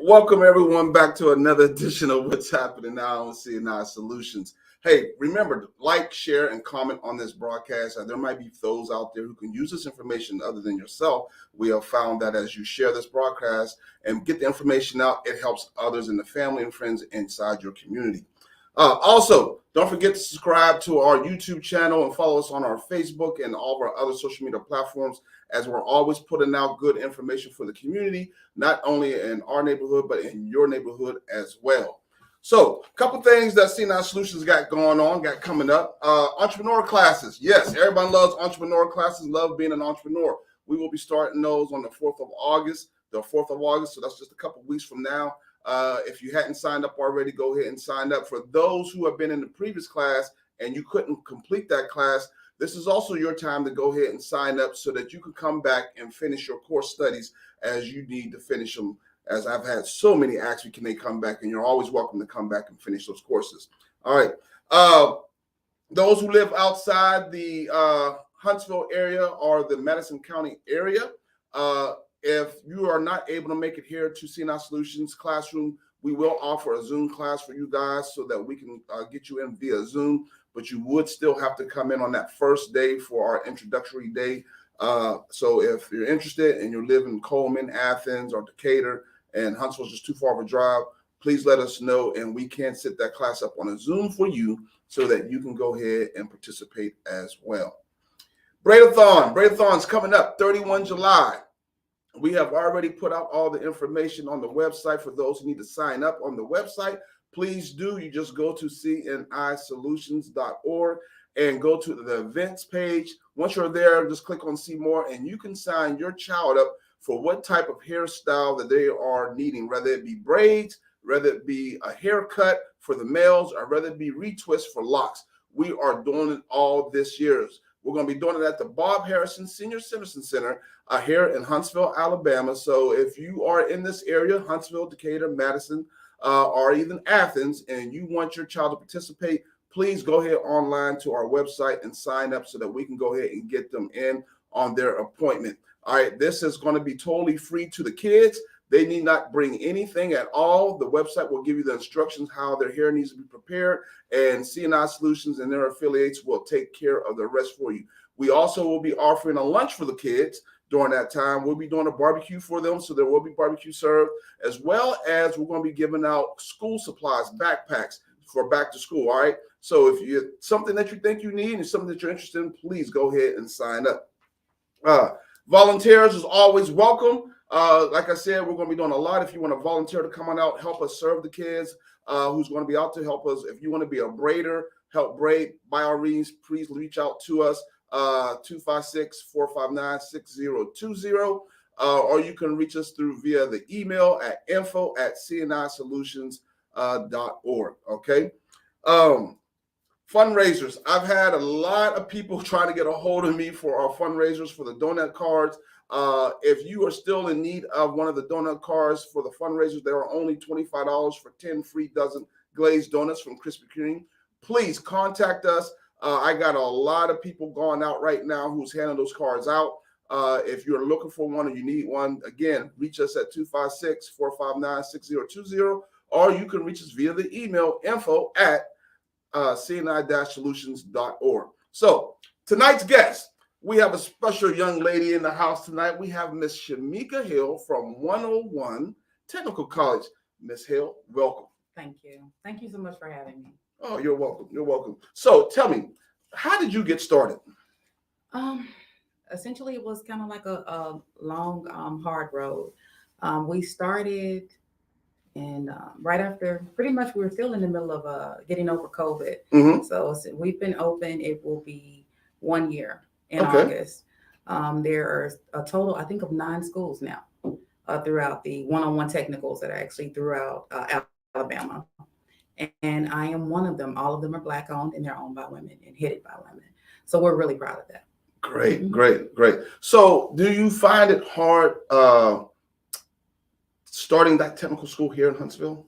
welcome everyone back to another edition of What's Happening Now on CNI Solutions. Hey, remember to like, share, and comment on this broadcast. There might be those out there who can use this information other than yourself. We have found that as you share this broadcast and get the information out, it helps others in the family and friends inside your community. Also, don't forget to subscribe to our YouTube channel and follow us on our Facebook and all of our other social media platforms, as we're always putting out good information for the community, not only in our neighborhood, but in your neighborhood as well. So a couple things that C9 Solutions got coming up. Entrepreneur classes. Yes, everybody loves entrepreneur classes, love being an entrepreneur. We will be starting those on the 4th of August, so that's just a couple weeks from now. If you hadn't signed up already, go ahead and sign up. For those who have been in the previous class and you couldn't complete that class, this is also your time to go ahead and sign up so that you can come back and finish your course studies as you need to finish them. As I've had so many ask me, can they come back? And you're always welcome to come back and finish those courses. All right. Those who live outside the Huntsville area or the Madison County area, if you are not able to make it here to CNI Solutions classroom, we will offer a Zoom class for you guys so that we can get you in via Zoom, but you would still have to come in on that first day for our introductory day. So if you're interested and you live in Coleman, Athens, or Decatur, and Huntsville's just too far of a drive, please let us know, and we can set that class up on a Zoom for you so that you can go ahead and participate as well. Braid-a-thon's coming up 31 July. We have already put out all the information on the website for those who need to sign up on the website. Please do. You just go to cnisolutions.org and go to the events page. Once you're there, just click on see more, and you can sign your child up for what type of hairstyle that they are needing, whether it be braids, whether it be a haircut for the males, or whether it be retwist for locks. We are doing it all this year. We're going to be doing it at the Bob Harrison Senior Citizen Center here in Huntsville, Alabama. So if you are in this area, Huntsville, Decatur, Madison, or even Athens, and you want your child to participate, please go ahead online to our website and sign up so that we can go ahead and get them in on their appointment. All right, this is going to be totally free to the kids. They need not bring anything at all. The website will give you the instructions how their hair needs to be prepared, and CNI Solutions and their affiliates will take care of the rest for you. We also will be offering a lunch for the kids during that time. We'll be doing a barbecue for them, so there will be barbecue served, as well as we're going to be giving out school supplies, backpacks for back to school. All right, so if you something that you think you need and something that you're interested in, please go ahead and sign up. Volunteers is always welcome. Like I said, we're going to be doing a lot. If you want to volunteer to come on out, help us serve the kids, who's going to be out to help us. If you want to be a braider, help braid, by all means, please reach out to us, 256-459-6020, or you can reach us through via the email at info@cnisolutions.org. Okay. Fundraisers. I've had a lot of people trying to get a hold of me for our fundraisers for the donut cards. If you are still in need of one of the donut cards for the fundraisers, there are only $25 for 10 free dozen glazed donuts from Krispy Kreme. Please contact us. I got a lot of people going out right now who's handing those cards out. If you're looking for one or you need one, again, reach us at 256-459-6020, or you can reach us via the email info@cni-solutions.org. So tonight's guest, we have a special young lady in the house tonight. We have Miss Shamika Hill from 101 Technical College. Miss Hill, welcome. Thank you. Thank you so much for having me. Oh, you're welcome. You're welcome. So tell me, how did you get started? Essentially, it was kind of like a long, hard road. We started, and right after, pretty much, we were still in the middle of getting over COVID. Mm-hmm. So we've been open. It will be 1 year in August. There are a total, I think, of 9 schools now throughout the 101 technicals that are actually throughout Alabama. And I am one of them. All of them are Black owned, and they're owned by women and headed by women. So we're really proud of that. Great, great, great. So do you find it hard starting that technical school here in Huntsville?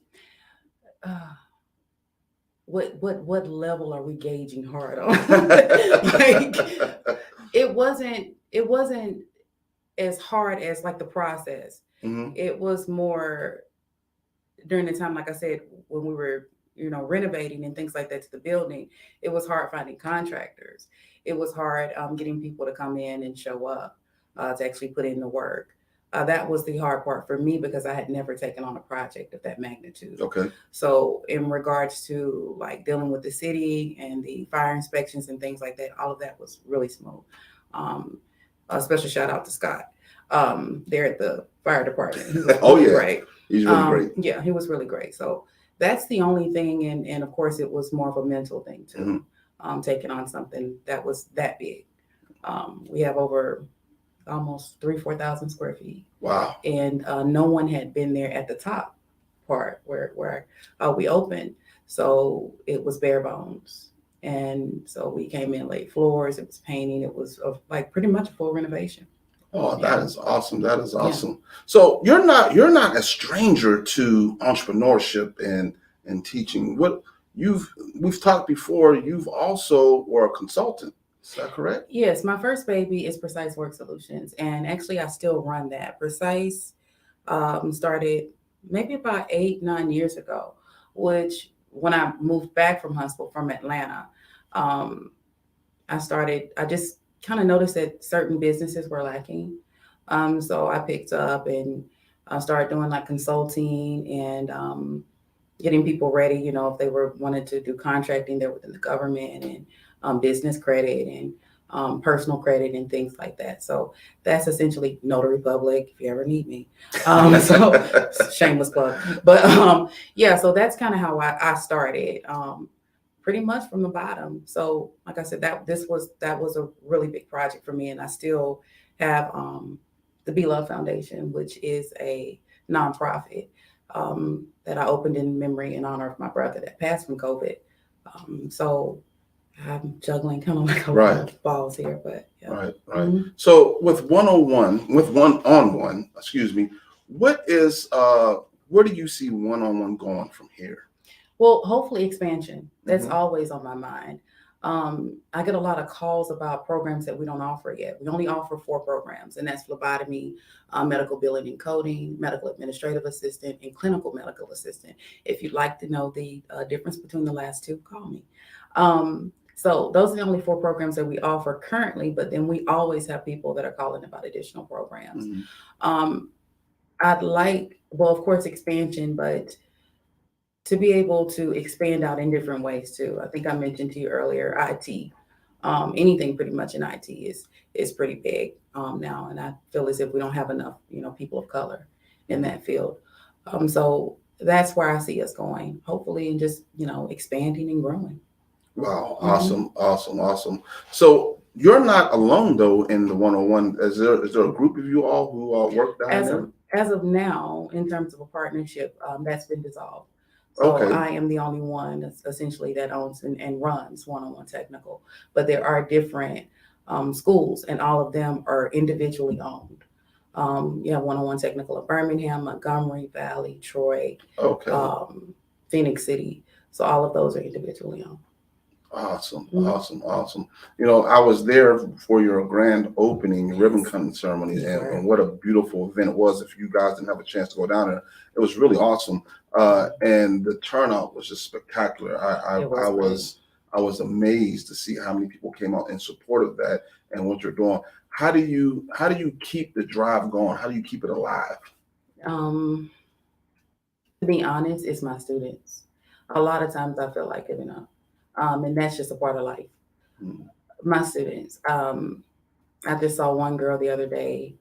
What level are we gauging hard on? Like, it wasn't as hard as like the process. Mm-hmm. It was more during the time, like I said, when we were, renovating and things like that to the building, it was hard finding contractors. It was hard getting people to come in and show up to actually put in the work. That was the hard part for me because I had never taken on a project of that magnitude. Okay. So, in regards to like dealing with the city and the fire inspections and things like that, all of that was really smooth. Um, a special shout out to Scott there at the fire department. He was Oh really yeah, great. he's really great. Yeah, he was really great. So that's the only thing, and of course it was more of a mental thing too. Taking on something that was that big. We have over almost 4,000 square feet. Wow. And no one had been there at the top part where we opened. So it was bare bones. And so we came in, laid floors, it was painting, it was like pretty much a full renovation. Oh, that is awesome. That is awesome. Yeah. So you're not a stranger to entrepreneurship and teaching. We've talked before, you've also were a consultant. Is that correct? Yes, my first baby is Precise Work Solutions, and actually I still run that. Precise started maybe about 8-9 years ago, which when I moved back from Huntsville from Atlanta, I just kind of noticed that certain businesses were lacking. So I picked up and started doing like consulting and getting people ready, if they wanted to do contracting there within the government and business credit and personal credit and things like that. So that's essentially Notary Public if you ever need me. So shameless plug. But yeah, so that's kind of how I started. Pretty much from the bottom. So like I said, that was a really big project for me. And I still have the Be Love Foundation, which is a nonprofit that I opened in memory in honor of my brother that passed from COVID. So I'm juggling kind of like a lot of balls here, but yeah. Right. Mm-hmm. So with one-on-one, where do you see one-on-one going from here? Well, hopefully expansion. That's always on my mind. I get a lot of calls about programs that we don't offer yet. We only offer 4 programs, and that's phlebotomy, medical billing and coding, medical administrative assistant, and clinical medical assistant. If you'd like to know the difference between the last 2, call me. So those are the only 4 programs that we offer currently, but then we always have people that are calling about additional programs. I'd like, well, of course, expansion, but to be able to expand out in different ways too. I think I mentioned to you earlier, IT. Anything pretty much in IT is pretty big now, and I feel as if we don't have enough, people of color in that field. So that's where I see us going, hopefully, and just expanding and growing. Wow, awesome. So you're not alone though in the one-on-one. Is there a group of you all who work down there? As of now, in terms of a partnership, that's been dissolved. So I am the only one essentially that owns and runs one-on-one technical, but there are different schools and all of them are individually owned. You have one-on-one technical in Birmingham, Montgomery, Valley, Troy, Phoenix City. So all of those are individually owned. Awesome. I was there for your grand opening, your ribbon cutting ceremony, and what a beautiful event it was. If you guys didn't have a chance to go down there, it was really awesome. And the turnout was just spectacular. I was amazed to see how many people came out in support of that and what you're doing. How do you keep the drive going? How do you keep it alive? To be honest, it's my students. A lot of times I feel like giving up. And that's just a part of life. My students. I just saw one girl the other day,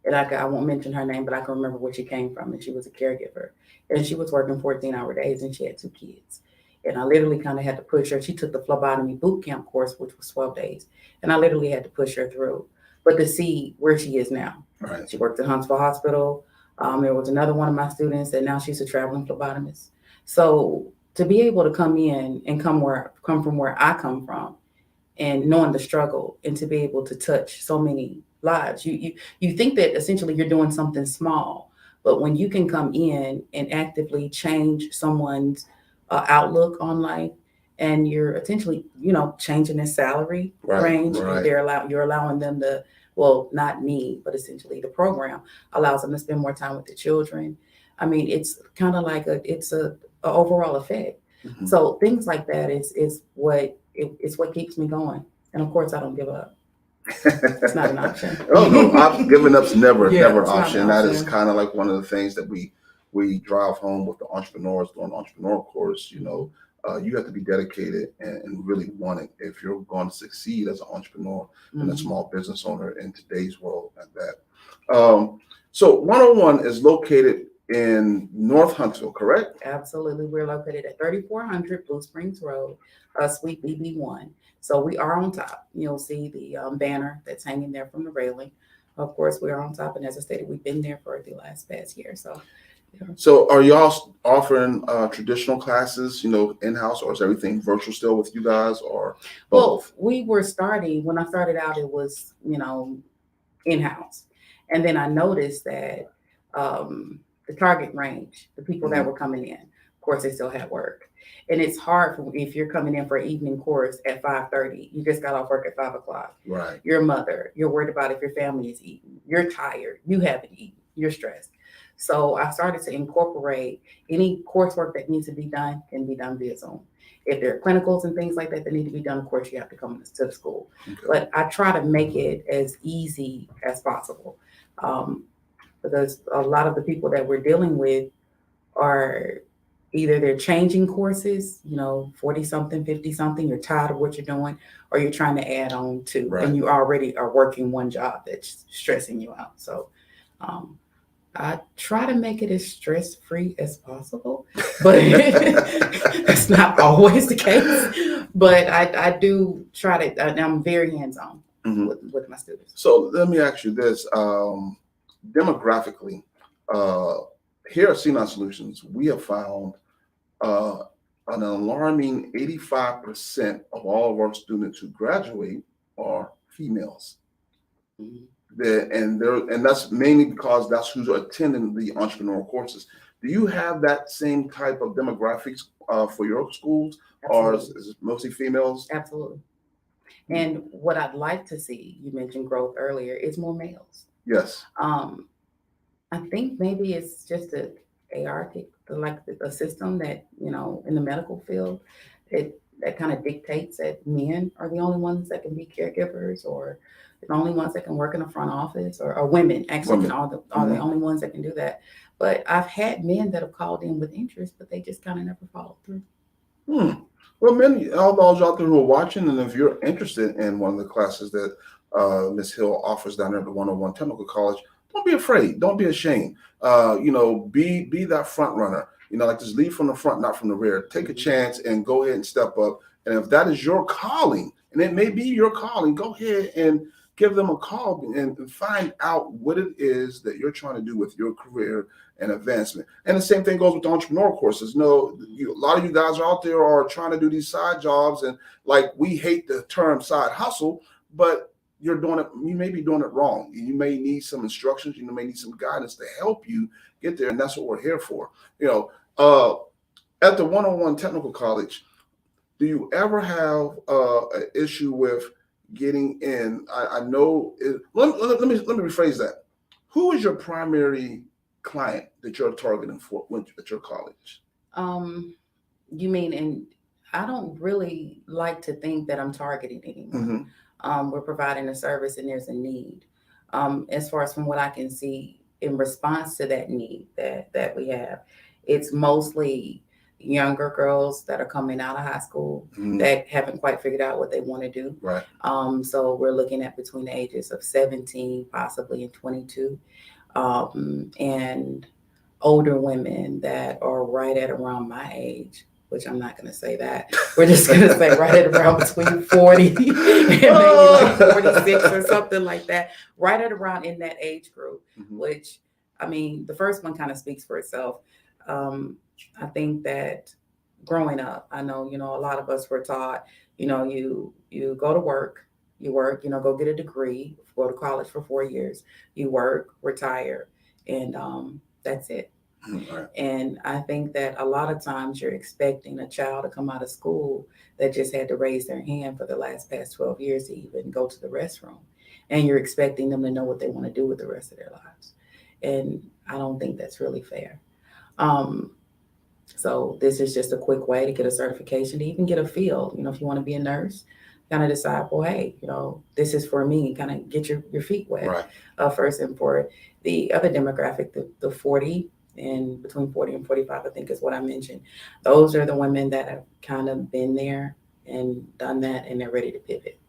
and I won't mention her name, but I can remember where she came from, and she was a caregiver. And she was working 14-hour days, and she had 2 kids. And I literally kind of had to push her. She took the phlebotomy boot camp course, which was 12 days. And I literally had to push her through. But to see where she is now. Right. She worked at Huntsville Hospital. There was another one of my students, and now she's a traveling phlebotomist. So to be able to come in and come from where I come from and knowing the struggle and to be able to touch so many lives, you think that essentially you're doing something small, but when you can come in and actively change someone's outlook on life and you're essentially, changing their salary range, you're allowing them to, well, not me, but essentially the program allows them to spend more time with the children. I mean, it's kind of like a overall effect. Mhm. So things like that is what keeps me going. And of course, I don't give up. It's not an option. Oh no, I've given up's Yeah, never an it's not an option. That is option. kind of like one of the things that we drive home with the entrepreneurs doing the entrepreneur course. You have to be dedicated and really want it if you're going to succeed as an entrepreneur and a Mhm. small business owner in today's world at that. So 101 is located in North Huntsville, correct? Absolutely. We're located at 3400 Blue Springs Road, Suite BB1. So we are on top. You'll see the banner that's hanging there from the railing. Of course, we are on top. And as I stated, we've been there for the last past year. So, yeah. So are y'all offering traditional classes, in-house, or is everything virtual still with you guys, or Well, both? we were starting, when I started out, it was, in house. And then I noticed that the target range, the people that Mhm. were coming in, of course, they still had work. And it's hard if you're coming in for an evening course at 5:30. You just got off work at 5 o'clock. Right. You're a mother. You're worried about if your family is eating. You're tired. You haven't eaten. You're stressed. So I started to incorporate any coursework that needs to be done can be done via Zoom. If there are clinicals and things like that that need to be done, of course, you have to come to the school. Okay. But I try to make it as easy as possible, um, because a lot of the people that we're dealing with are either they're changing courses, 40 something, 50 something, you're tired of what you're doing, or you're trying to add on to, Right. and you already are working one job that's stressing you out. So, um, I try to make it as stress free as possible, but it's not always the case. But I do try to, and I'm very hands on Mhm. with my students. So let me ask you this: demographically, uh, here at C9 Solutions, we have found uh, an alarming 85% of all of our students who graduate are females. Mhm. And that's mainly because that's who's attending the entrepreneurial courses. Do you have that same type of demographics for your schools, or is, Absolutely. is it mostly females? Absolutely. And what I'd like to see, you mentioned growth earlier, is more males. Yes. Um, I think maybe it's just a hierarchy, like a system that in the medical field, it that kind of dictates that men are the only ones that can be caregivers, or the only ones that can work in the front office, or women actually can Women. are the Mhm. only ones that can do that. But I've had men that have called in with interest, but they just kind of never followed through. Hmm. Well, many all those out there who are watching, and if you're interested in one of the classes that Ms. Hill offers down there at the 101 Technical College, don't be afraid. Don't be ashamed. Be that front runner. Like just lead from the front, not from the rear. Take a Mhm. chance and go ahead and step up. And if that is your calling, and it may be your calling, go ahead and give them a call and find out what it is that you're trying to do with your career and advancement. And the same thing goes with the entrepreneur courses. A lot of you guys out there are trying to do these side jobs, and like we hate the term side hustle, but you're doing it. You may be doing it wrong. You may need some instructions. You may need some guidance to help you get there, and that's what we're here for. At the 101 Technical College, do you ever have an issue with getting in? I know. Let me rephrase that. Who is your primary client that you're targeting for at your college? Um, you mean, and I don't really like to think that I'm targeting anyone. Mm-hmm. We're providing a service and there's a need. As far as from what I can see in response to that need that we have, it's mostly younger girls that are coming out of high school Mm-hmm. that haven't quite figured out what they want to do. Right. So we're looking at between the ages of 17, possibly, and 22, and older women that are right at around my age, which I'm not going to say that. We're just going to say right at around between 40 and maybe like 46 or something like that, right at around in that age group, Mm-hmm. which, I mean, the first one kind of speaks for itself. I think that growing up, I know, a lot of us were taught, you go to work, go get a degree, go to college for 4 years, you work, retire, and that's it. Right. And I think that a lot of times you're expecting a child to come out of school that just had to raise their hand for the past 12 years to even go to the restroom. And you're expecting them to know what they want to do with the rest of their lives. And I don't think that's really fair. Um, so this is just a quick way to get a certification, to even get a feel. If you want to be a nurse, kind of decide, well, hey, this is for me, kind of get your feet wet Right. first. And for the other demographic, the 40 and between 40 and 45, I think is what I mentioned. Those are the women that have kind of been there and done that, and they're ready to pivot.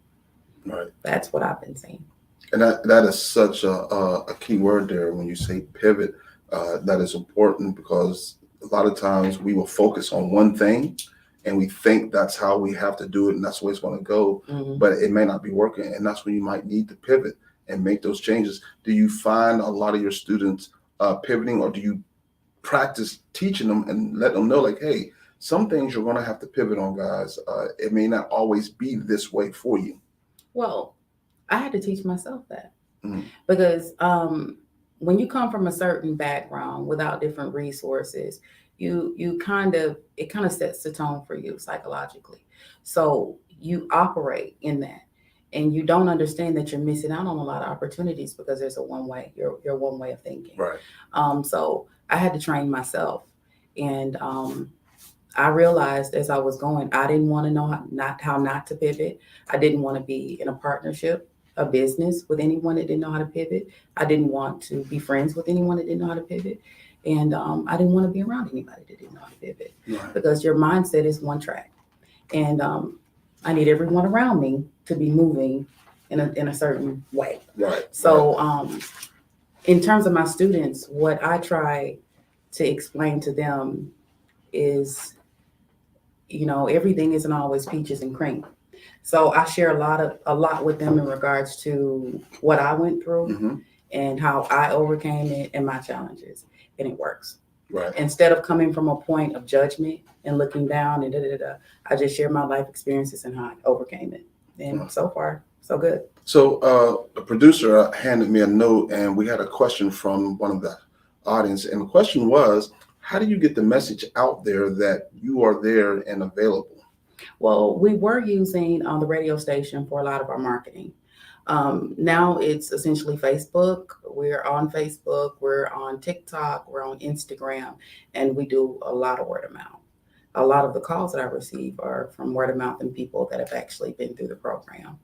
Right. That's what I've been seeing. And that is such a key word there when you say pivot. That is important because a lot of times we will focus on one thing and we think that's how we have to do it and that's the way it's going to go, but it may not be working. And that's when you might need to pivot and make those changes. Do you find a lot of your students pivoting, or do you practice teaching them and let them know, like, hey, some things you're going to have to pivot on, guys. It may not always be this way for you. Well, I had to teach myself that Mhm. because when you come from a certain background without different resources, it kind of sets the tone for you psychologically. So you operate in that, and you don't understand that you're missing out on a lot of opportunities because there's a one way, your one way of thinking. Right. So I had to train myself, and I realized as I was going, I didn't want to know how not to pivot. I didn't want to be in a partnership, a business with anyone that didn't know how to pivot. I didn't want to be friends with anyone that didn't know how to pivot. And I didn't want to be around anybody that didn't know how to pivot, Right. because your mindset is one track. And I need everyone around me to be moving in a certain way. Right. So in terms of my students, what I try to explain to them is, everything isn't always peaches and cream. So I share a lot with them in regards to what I went through Mm-hmm. and how I overcame it and my challenges, and it works. Right. Instead of coming from a point of judgment and looking down and I just share my life experiences and how I overcame it. And so far, so good. So the producer handed me a note, and we had a question from one of the audience, and the question was, how do you get the message out there that you are there and available? Well, we were using the radio station for a lot of our marketing. Now it's essentially Facebook. We're on Facebook, we're on TikTok, we're on Instagram, and we do a lot of word of mouth. A lot of the calls that I receive are from word of mouth and people that have actually been through the program.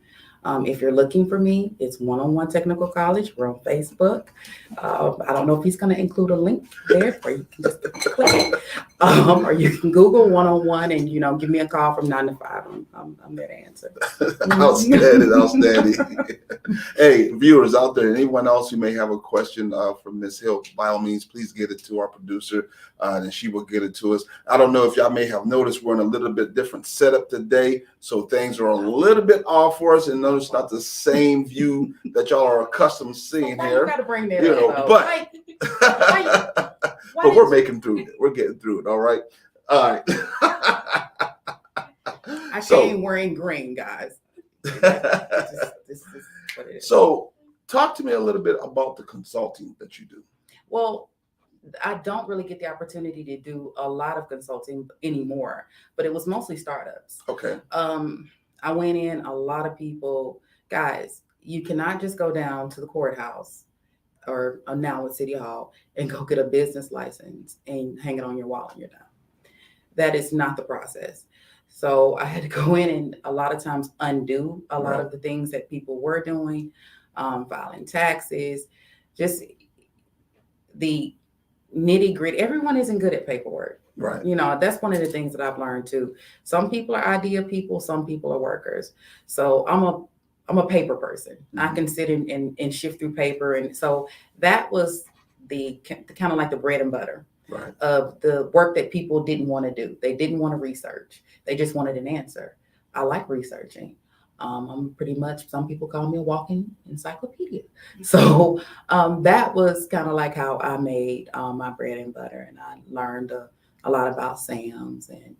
If you're looking for me, it's One-on-One Technical College. We're on Facebook. I don't know if he's going to include a link there, or you can just click it. Or you can Google One-on-One and, give me a call from 9 to 5. I'm there to answer. Outstanding. Hey, viewers out there, anyone else who may have a question for Ms. Hill, by all means, please get it to our producer, and she will get it to us. I don't know if y'all may have noticed we're in a little bit different setup today, so things are a little bit off for us, and notice not the same view that y'all are accustomed to seeing here. You got to bring that up, but but we're making through it. We're getting through it. All right. I came wearing green, guys. This is what it is. So talk to me a little bit about the consulting that you do. Well, I don't really get the opportunity to do a lot of consulting anymore, but it was mostly startups. Okay. I went in, a lot of people, guys, you cannot just go down to the courthouse or now at City Hall and go get a business license and hang it on your wall and you're done. That is not the process. So I had to go in and a lot of times undo a lot of the things that people were doing, filing taxes, just the nitty gritty. Everyone isn't good at paperwork. Right. That's one of the things that I've learned too. Some people are idea people, some people are workers. So I'm a paper person. Mm-hmm. I can sit and shift through paper. And so that was the kind of like the bread and butter of the work that people didn't want to do. They didn't want to research. They just wanted an answer. I like researching. I'm pretty much, some people call me a walking encyclopedia. So that was kind of like how I made my bread and butter. And I learned a lot about SAMs and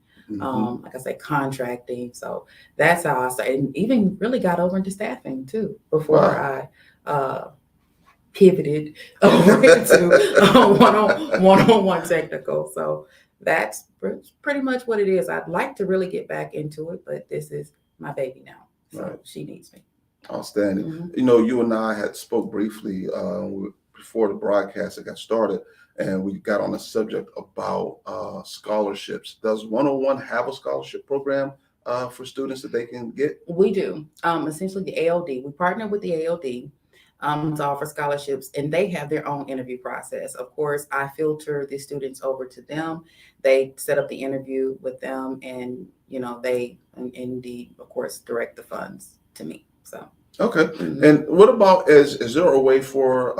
like I said, contracting. So that's how I started, and even really got over into staffing too before I pivoted over into one-on-one technical. So that's pretty much what it is. I'd like to really get back into it, but this is my baby now. So she needs me. Outstanding. Mm-hmm. You and I had spoke briefly before the broadcast got started, and we got on the subject about scholarships. Does 101 have a scholarship program for students that they can get? We do. Essentially, the ALD, we partner with the ALD to offer scholarships, and they have their own interview process. Of course, I filter the students over to them. They set up the interview with them, and they indeed, of course, direct the funds to me. So Okay. mhm. And what about is there a way for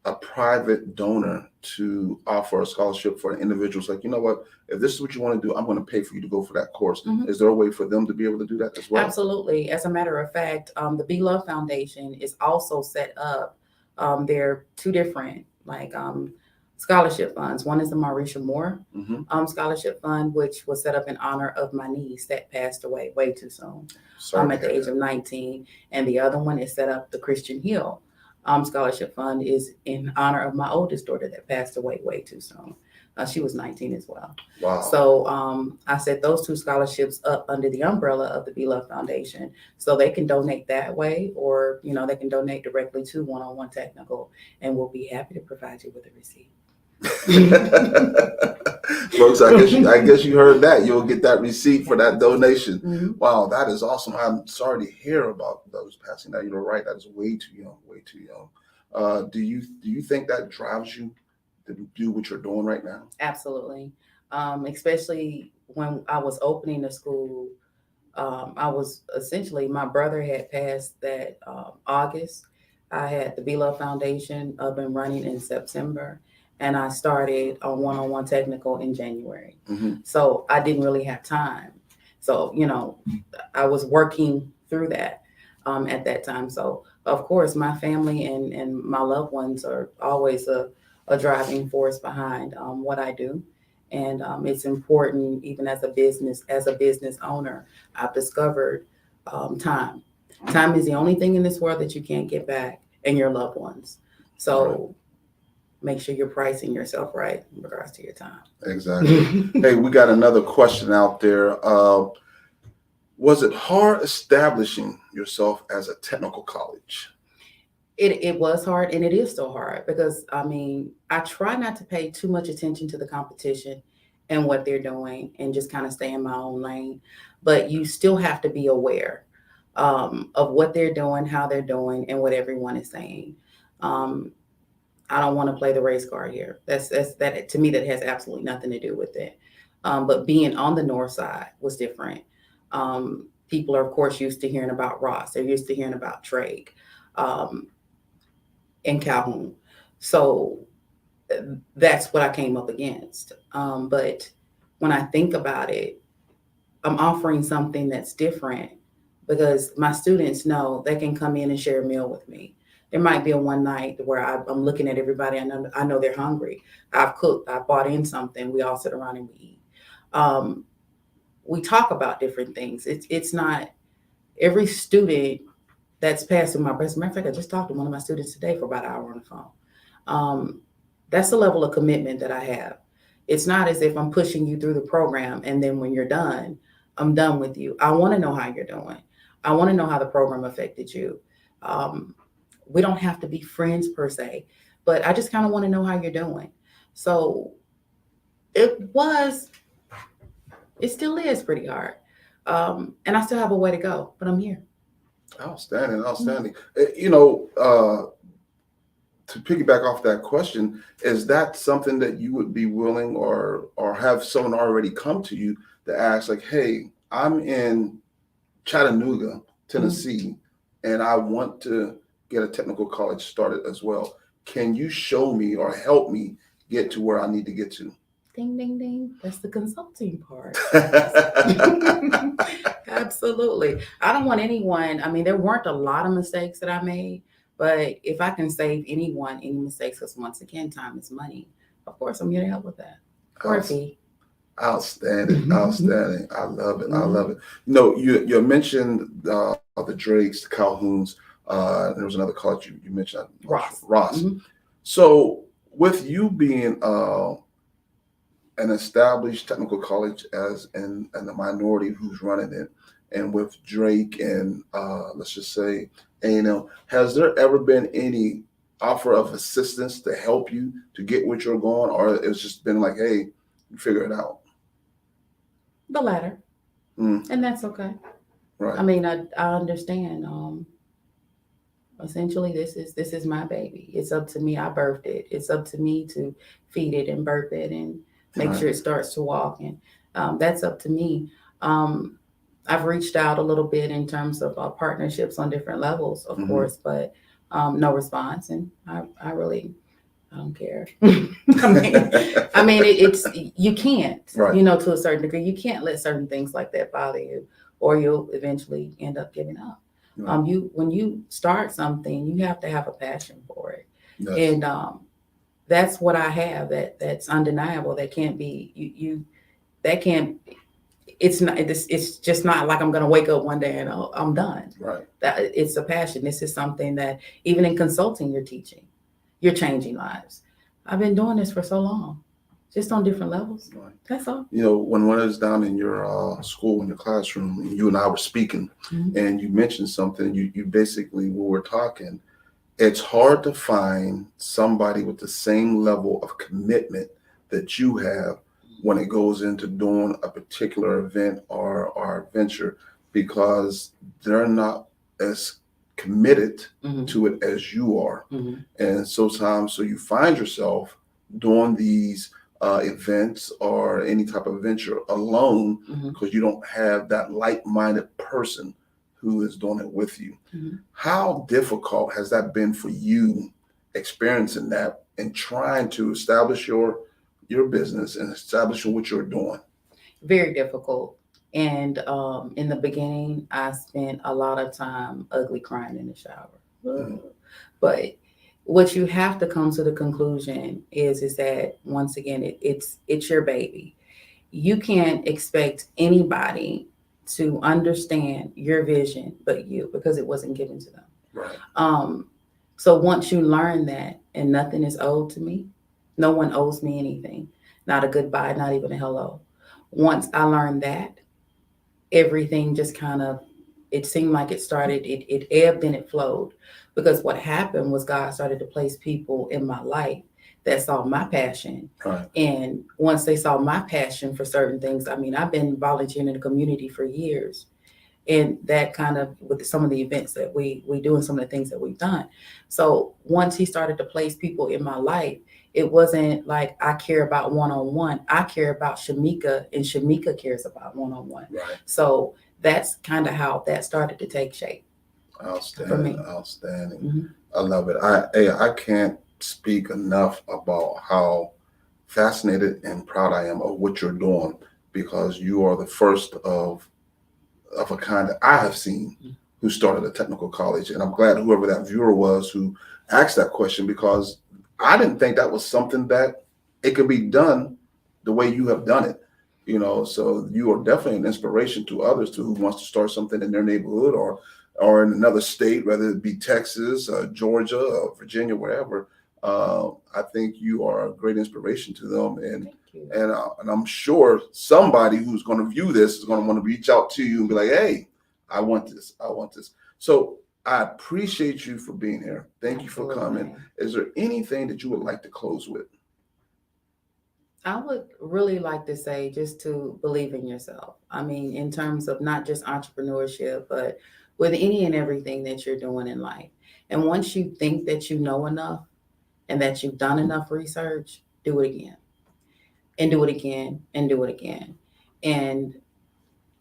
a private donor to offer a scholarship for individuals? Like, you know what, if this is what you want to do, I'm going to pay for you to go for that course. Mhm. Is there a way for them to be able to do that as well? Absolutely. As a matter of fact, the Be Love Foundation is also set up. There are two different scholarship funds. One is the Marisha Moore Hmm. Scholarship Fund, which was set up in honor of my niece that passed away way too soon, Sorry to at the hear age that. of 19. And the other one is set up, the Christian Hill Scholarship Fund is in honor of my oldest daughter that passed away way too soon. She was 19 as well. Wow. So I set those two scholarships up under the umbrella of the Be Love Foundation, so they can donate that way, or they can donate directly to 101 Technical, and we'll be happy to provide you with a receipt. Folks, I guess you heard that. You'll get that receipt for that donation. Mhm. Wow, that is awesome. I'm sorry to hear about those passing. Now you're right. That is way too young. Way too young. Do you think that drives you to do what you're doing right now? Absolutely. Especially when I was opening the school, I was essentially, my brother had passed that August. I had the Be Love Foundation up and running in September, and I started on 101 Technical in January. Hmm. So I didn't really have time. So, I was working through that at that time. So, of course, my family and my loved ones are always a driving force behind what I do. And it's important, even as a business owner, I've discovered time. Time is the only thing in this world that you can't get back, and your loved ones. Right. So make sure you're pricing yourself right in regards to your time. Exactly. Hey, we got another question out there. Was it hard establishing yourself as a technical college? It was hard, and it is still hard, because I try not to pay too much attention to the competition and what they're doing, and just kind of stay in my own lane. But you still have to be aware of what they're doing, how they're doing, and what everyone is saying. Um, I don't want to play the race card here. That, to me, that has absolutely nothing to do with it. But being on the north side was different. People are, of course, used to hearing about Ross. They're used to hearing about Drake. Um, in Calhoun. So that's what I came up against. But when I think about it, I'm offering something that's different, because my students know they can come in and share a meal with me. There might be a one night where I'm looking at everybody. I know they're hungry. I've cooked. I bought in something. We all sit around and we eat. Um, we talk about different things. It's not every student that's passing my breast. Matter of fact, I just talked to one of my students today for about an hour on the phone. Um, that's the level of commitment that I have. It's not as if I'm pushing you through the program and then when you're done, I'm done with you. I want to know how you're doing. I want to know how the program affected you. Um, we don't have to be friends per se, but I just kind of want to know how you're doing. So it was, it still is pretty hard. And I still have a way to go, but I'm here. Outstanding, Mhm. outstanding. To piggyback off that question, is that something that you would be willing, or have someone already come to you to ask, like, hey, I'm in Chattanooga, Mhm. Tennessee, and I want to get a technical college started as well. Can you show me or help me get to where I need to get to? Ding, ding, ding. That's the consulting part. Absolutely. I don't want anyone, there weren't a lot of mistakes that I made, but if I can save anyone any mistakes, because once again, time is money, of course, I'm here to help with that. For a Outs- fee. Outstanding, Mhm. outstanding. I love it. I love it. You mentioned the Drakes, the Calhouns. There was another college you mentioned. Ross. Ross. Mhm. So, with you being an established technical college as and the minority who's running it, and with Drake and let's just say A&M, has there ever been any offer of assistance to help you to get what you're going, or it's just been like, hey, you figure it out? The latter, and that's okay. Right. I mean, I understand. Essentially, this is my baby. It's up to me. I birthed it. It's up to me to feed it and birth it and make sure it starts to walk. And that's up to me. Um, I've reached out a little bit in terms of partnerships on different levels, of course, but no response. And I really, I don't care. It's you can't, Right. to a certain degree, you can't let certain things like that bother you, or you'll eventually end up giving up. Right. When you start something, you have to have a passion for it, Yes. and that's what I have. That's undeniable. That can't be you. That can't. It's not. It's just not like I'm going to wake up one day and I'm done. Right. That it's a passion. This is something that even in consulting, you're teaching, you're changing lives. I've been doing this for so long, just on different levels. Right. That's all. When I was down in your school, in your classroom, and you and I were speaking, and you mentioned something, you basically, when we're talking, it's hard to find somebody with the same level of commitment that you have when it goes into doing a particular event or venture, because they're not as committed to it as you are. And so you find yourself doing these events or any type of venture alone, because you don't have that like-minded person who is doing it with you. How difficult has that been for you, experiencing that and trying to establish your business and establishing what you're doing? Very difficult. And in the beginning, I spent a lot of time ugly crying in the shower. But what you have to come to the conclusion is that, once again, it's your baby. You can't expect anybody to understand your vision but you, because it wasn't given to them. Right. So once you learn that, and nothing is owed to me, no one owes me anything, not a goodbye, not even a hello. Once I learned that, everything just kind of, it seemed like it ebbed and it flowed. Because what happened was God started to place people in my life that saw my passion. Right. And once they saw my passion for certain things, I've been volunteering in the community for years. And that kind of, with some of the events that we do and some of the things that we've done. So once he started to place people in my life, it wasn't like I care about one-on-one. I care about Shamika, and Shamika cares about one-on-one. Right. So that's kind of how that started to take shape. Outstanding. For me. Outstanding. I love it. I can't speak enough about how fascinated and proud I am of what you're doing, because you are the first of a kind that I have seen who started a technical college. And I'm glad whoever that viewer was who asked that question, because I didn't think that was something that it could be done the way you have done it. So you are definitely an inspiration to others who wants to start something in their neighborhood or in another state, whether it be Texas, Georgia, or Virginia, wherever. I think you are a great inspiration to them, and I'm sure somebody who's going to view this is going to want to reach out to you and be like, "Hey, I want this. I want this." So I appreciate you for being here. Thank you for coming. Is there anything that you would like to close with? I would really like to say, just to believe in yourself. In terms of not just entrepreneurship, but with any and everything that you're doing in life. And once you think that you know enough and that you've done enough research, do it again and do it again and do it again and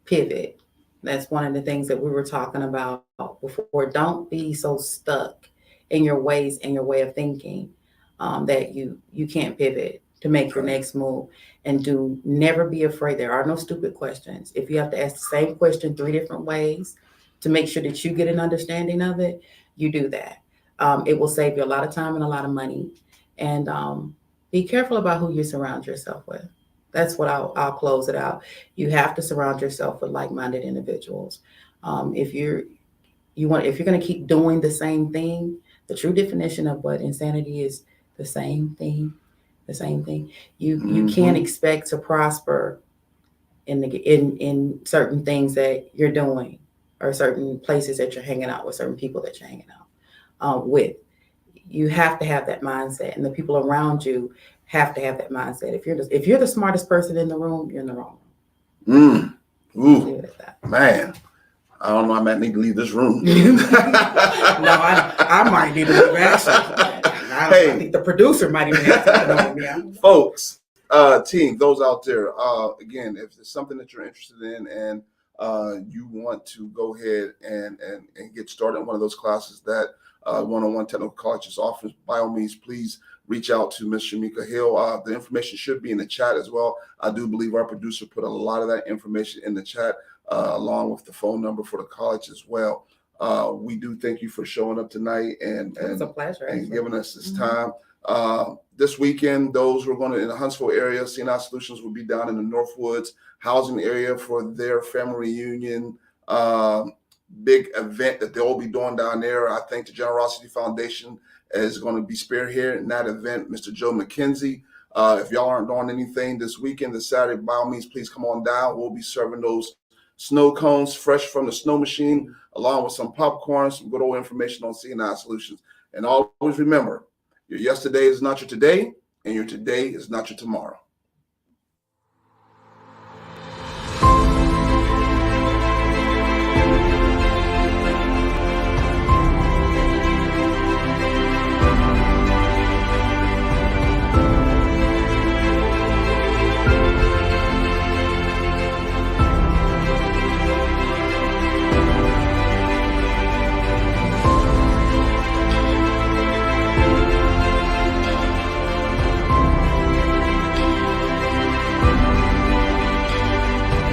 pivot. That's one of the things that we were talking about before. Don't be so stuck in your ways and your way of thinking that you can't pivot to make your next move. And never be afraid. There are no stupid questions. If you have to ask the same question 3 different ways to make sure that you get an understanding of it, you do that. It will save you a lot of time and a lot of money. And be careful about who you surround yourself with. That's what I'll close it out. You have to surround yourself with like-minded individuals. If you're going to keep doing the same thing, the true definition of what insanity is, the same thing. You can't expect to prosper in certain things that you're doing, or certain places that you're hanging out with, certain people that you're hanging out with. you have to have that mindset, and the people around you have to have that mindset. If you're the smartest person in the room, you're in the wrong room. Leave it at that. Man, I don't know. I might need to leave this room. No, I might need to leave actually. I think the producer might even have to know me. Folks, team, those out there, again, if there's something that you're interested in and you want to go ahead and get started in one of those classes that one-on-one technical colleges offers, by all means, please reach out to Ms. Shamika Hill. The information should be in the chat as well. I do believe our producer put a lot of that information in the chat, along with the phone number for the college as well. We do thank you for showing up tonight and It was a pleasure, and giving us this time. This weekend, those who are going to in the Huntsville area, CNI Solutions will be down in the Northwoods housing area for their family reunion big event that they'll be doing down there. I think the Generosity Foundation is going to be spearheading that event, Mr. Joe McKenzie. If y'all aren't doing anything this weekend, this Saturday, by all means, please come on down. We'll be serving those snow cones fresh from the snow machine, along with some popcorn, some good old information on CNI Solutions. And always remember, your yesterday is not your today, and your today is not your tomorrow.